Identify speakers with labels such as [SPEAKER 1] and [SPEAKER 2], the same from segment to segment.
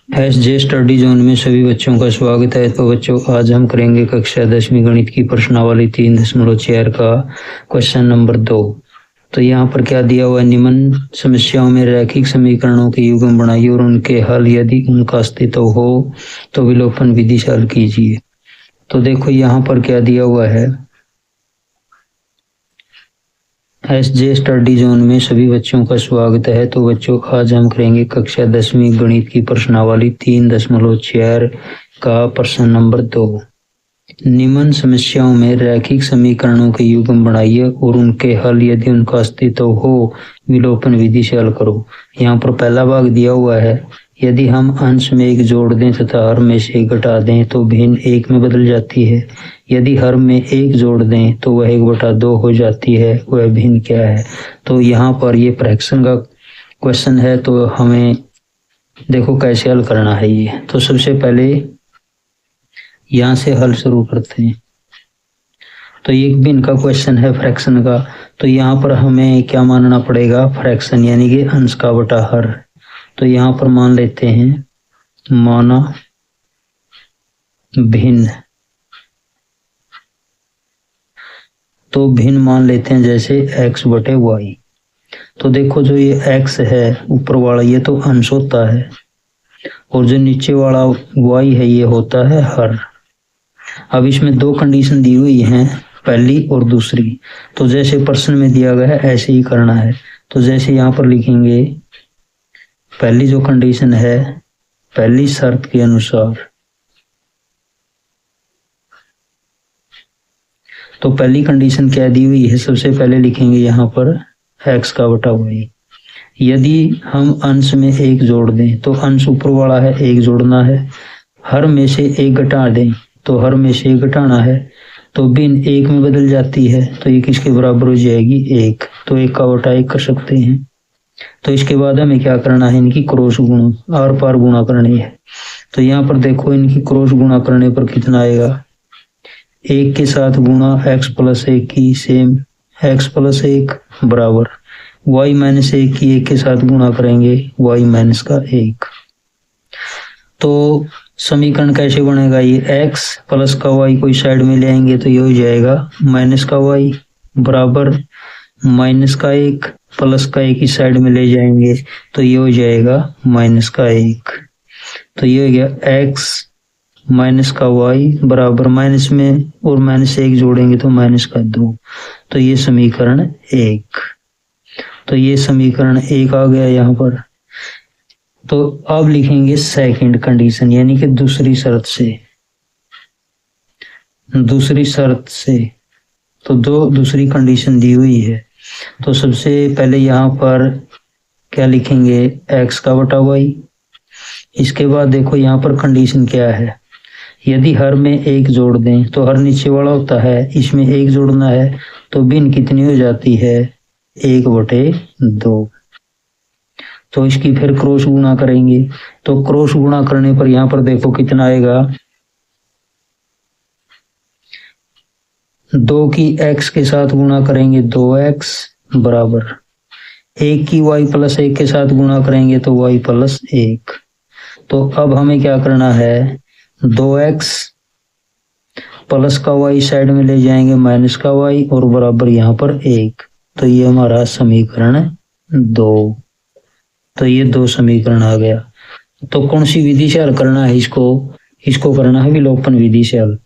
[SPEAKER 1] S जे study zone में सभी बच्चों का स्वागत है। तो बच्चों, आज हम करेंगे कक्षा 10वीं गणित की प्रश्नावली 3.4 का क्वेश्चन नंबर 2। तो यहाँ पर क्या दिया हुआ है, निम्न समस्याओं में रैखिक समीकरणों के युग्म बनाइए और उनके हल यदि उनका अस्तित्व हो तो विलोपन विधि से हल कीजिए। तो देखो यहाँ पर क्या दिया हुआ है, एस जे स्टडी जोन में सभी बच्चों का स्वागत है। तो बच्चों, आज हम करेंगे कक्षा 10वीं गणित की प्रश्नावली 3.4 का प्रश्न नंबर 2। निम्न समस्याओं में रैखिक समीकरणों के युग्म बनाइए और उनके हल यदि उनका अस्तित्व हो विलोपन विधि से हल करो। यहाँ पर पहला भाग दिया हुआ है, यदि हम अंश में एक जोड़ दें तथा हर में से एक घटा दें तो भिन्न एक में बदल जाती है। यदि हर में एक जोड़ दें तो वह 1/2 हो जाती है, वह भिन्न क्या है। तो यहाँ पर ये फ्रैक्शन का क्वेश्चन है, तो हमें देखो कैसे हल करना है ये। तो सबसे पहले यहाँ से हल शुरू करते हैं। तो ये एक भिन्न का क्वेश्चन है फ्रैक्शन का, तो यहाँ पर हमें क्या मानना पड़ेगा, फ्रैक्शन यानी कि अंश का बटा हर। तो यहाँ पर मान लेते हैं, माना भिन्न, तो भिन्न मान लेते हैं जैसे x/y। तो देखो जो ये x है ऊपर वाला, ये तो अंश होता है, और जो नीचे वाला y है ये होता है हर। अब इसमें दो कंडीशन दी हुई हैं, पहली और दूसरी। तो जैसे प्रश्न में दिया गया है ऐसे ही करना है। तो जैसे यहाँ पर लिखेंगे, पहली जो कंडीशन है, पहली शर्त के अनुसार, तो पहली कंडीशन क्या दी हुई है, सबसे पहले लिखेंगे यहाँ पर x का बटा y। यदि हम अंश में एक जोड़ दें तो अंश ऊपर वाला है, एक जोड़ना है। हर में से एक घटा दें तो हर में से एक घटाना है, तो भिन्न एक में बदल जाती है, तो ये किसके बराबर हो जाएगी, 1। तो 1 का बटा 1 कर सकते हैं। तो इसके बाद हमें क्या करना है, इनकी क्रॉस गुणा, आर पार गुणा करनी है। तो यहाँ पर देखो इनकी क्रॉस गुणा करने पर कितना आएगा, 1 के साथ गुणा x+1 की सेम x+1 बराबर y-1 की 1 के साथ गुणा करेंगे y-1। तो समीकरण कैसे बनेगा, ये x प्लस का y कोई साइड में ले आएंगे तो ये हो जाएगा माइनस का y बराबर -1 प्लस का 1 इस साइड में ले जाएंगे तो ये हो जाएगा -1। तो ये हो गया x माइनस का y बराबर माइनस में और -1 जोड़ेंगे तो -2। तो ये समीकरण 1। तो ये समीकरण 1 आ गया यहाँ पर। तो अब लिखेंगे सेकंड कंडीशन, यानी कि दूसरी शर्त से। तो दूसरी कंडीशन दी हुई है। तो सबसे पहले यहाँ पर क्या लिखेंगे, x का बटा y। इसके बाद देखो यहाँ पर कंडीशन क्या है, यदि हर में एक जोड़ दें तो हर नीचे वाला होता है, इसमें एक जोड़ना है, तो भिन्न कितनी हो जाती है, 1/2। तो इसकी फिर क्रॉस गुणा करेंगे। तो क्रॉस गुणा करने पर यहाँ पर देखो कितना आएगा, 2 की x के साथ गुणा करेंगे 2x बराबर 1 की y+1 के साथ गुणा करेंगे तो y+1। तो अब हमें क्या करना है, 2x प्लस का y साइड में ले जाएंगे माइनस का y और बराबर यहाँ पर 1। तो ये हमारा समीकरण 2। तो ये 2 समीकरण आ गया। तो कौन सी विधि से हल करना है इसको करना है विलोपन विधि से हल।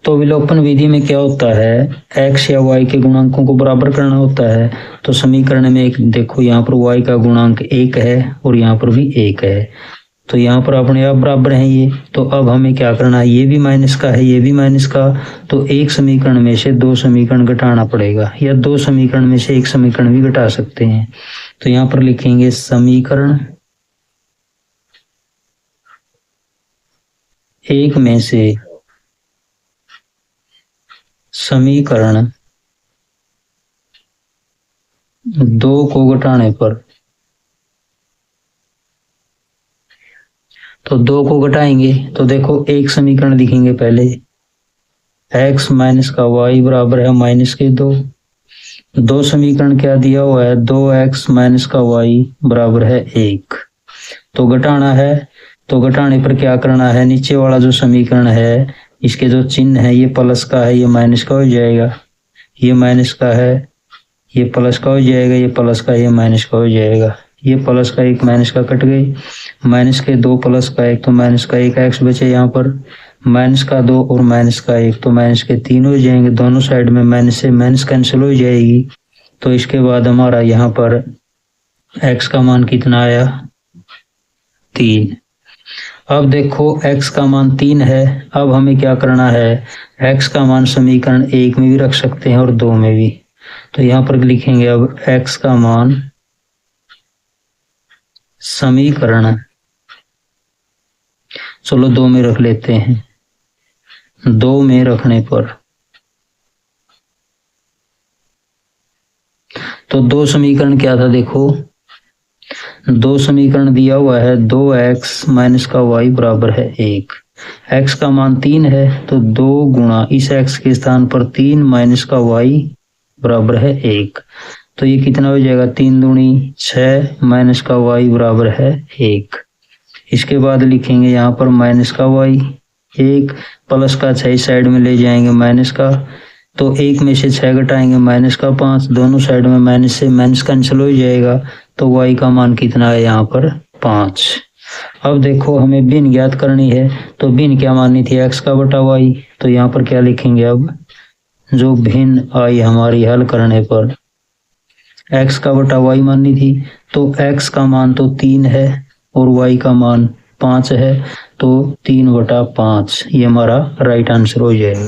[SPEAKER 1] तो विलोपन विधि में क्या होता है, x या y के गुणांकों को बराबर करना होता है। तो समीकरण में एक देखो यहाँ पर y का गुणांक 1 है और यहाँ पर भी 1 है, तो यहाँ पर अपने आप बराबर है ये। तो अब हमें क्या करना है, ये भी माइनस का है, ये भी माइनस का, तो एक समीकरण में से 2 समीकरण घटाना पड़ेगा, या 2 समीकरण में से एक समीकरण भी घटा सकते हैं। तो यहाँ पर लिखेंगे समीकरण 1 में से समीकरण 2 को घटाने पर, तो 2 को घटाएंगे तो देखो एक समीकरण लिखेंगे पहले, x माइनस का y बराबर है -2। 2 समीकरण क्या दिया हुआ है, 2x माइनस का y बराबर है 1। तो घटाना है तो घटाने पर क्या करना है, नीचे वाला जो समीकरण है इसके जो चिन्ह है, ये प्लस का है, ये माइनस का हो जाएगा, ये माइनस का है, ये प्लस का हो जाएगा, ये प्लस का, ये माइनस का हो जाएगा। ये प्लस का एक माइनस का कट गई, माइनस के दो प्लस का एक, तो माइनस का एक एक्स बचे यहाँ पर, माइनस का दो और माइनस का एक, तो माइनस के तीन हो जाएंगे। दोनों साइड में माइनस से माइनस कैंसिल हो जाएगी। तो इसके बाद हमारा यहाँ पर एक्स का मान कितना आया, 3। अब देखो x का मान 3 है। अब हमें क्या करना है, x का मान समीकरण 1 में भी रख सकते हैं और 2 में भी। तो यहाँ पर लिखेंगे अब x का मान समीकरण, चलो 2 में रख लेते हैं। 2 में रखने पर तो 2 समीकरण क्या था, देखो 2 समीकरण दिया हुआ है, 2x माइनस का y बराबर है 1। x का मान 3 है तो 2 गुणा इस x के स्थान पर 3 माइनस का y बराबर है 1। तो ये कितना हो जाएगा, 3 दूनी 6 माइनस का y बराबर है 1। इसके बाद लिखेंगे यहाँ पर माइनस का y 1, प्लस का 6 साइड में ले जाएंगे माइनस का, तो 1 में से 6 घटाएंगे माइनस का 5, दोनों साइड में माइनस से माइनस कैंसिल हो जाएगा। तो y का मान कितना है यहाँ पर 5। अब देखो हमें भिन्न ज्ञात करनी है, तो भिन्न क्या माननी थी, x का बटा y। तो यहाँ पर क्या लिखेंगे, अब जो भिन्न आई हमारी हल करने पर x का बटा y माननी थी, तो x का मान तो 3 है और y का मान 5 है, तो 3/5 ये हमारा राइट आंसर हो जाएगा।